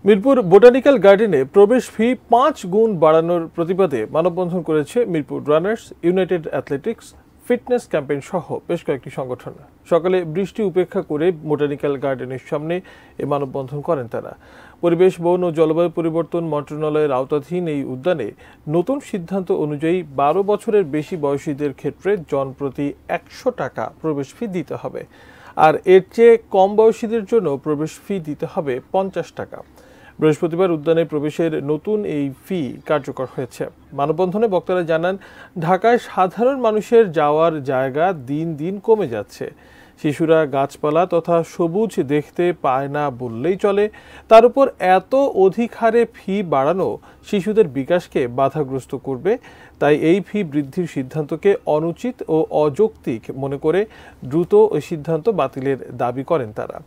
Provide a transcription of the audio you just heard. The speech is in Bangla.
মিরপুর বোটানিক্যাল গার্ডেনে প্রবেশ ফি ৫ গুণ বাড়ানোর প্রতিবাদে মানববন্ধন করেছে Mirpur runners, United athletics, fitness campaign সহ বেশ কয়েকটি সংগঠন। সকালে বৃষ্টি উপেক্ষা করে বোটানিক্যাল গার্ডেনের সামনে এ মানববন্ধন করেন তারা। পরিবেশ, বন ও জলবায়ু পরিবর্তন মন্ত্রণালয়ের আওতাধীন এই উদ্যানে নতুন সিদ্ধান্ত অনুযায়ী ১২ বছরের বেশি বয়সীদের ক্ষেত্রে জনপ্রতি ১০০ টাকা প্রবেশ ফি দিতে হবে, আর এর চেয়ে কম বয়সীদের জন্য প্রবেশ ফি দিতে হবে ৫০ টাকা। বৃহস্পতিবার উদ্যানে প্রবেশের নতুন এই ফি কার্যকর হয়েছে। মানববন্ধনে বক্তারা জানান, ঢাকায় সাধারণ মানুষের যাওয়ার জায়গা দিন দিন কমে যাচ্ছে। শিশুরা গাছপালা তথা সবুজ দেখতে পায় না বললেই চলে। তার উপর এত অধিক হারে ফি বাড়ানো শিশুদের বিকাশকে বাধাগ্রস্ত করবে। তাই এই ফি বৃদ্ধির সিদ্ধান্তকে অনুচিত ও অযৌক্তিক মনে করে দ্রুত ওই সিদ্ধান্ত বাতিলের দাবি করেন তারা।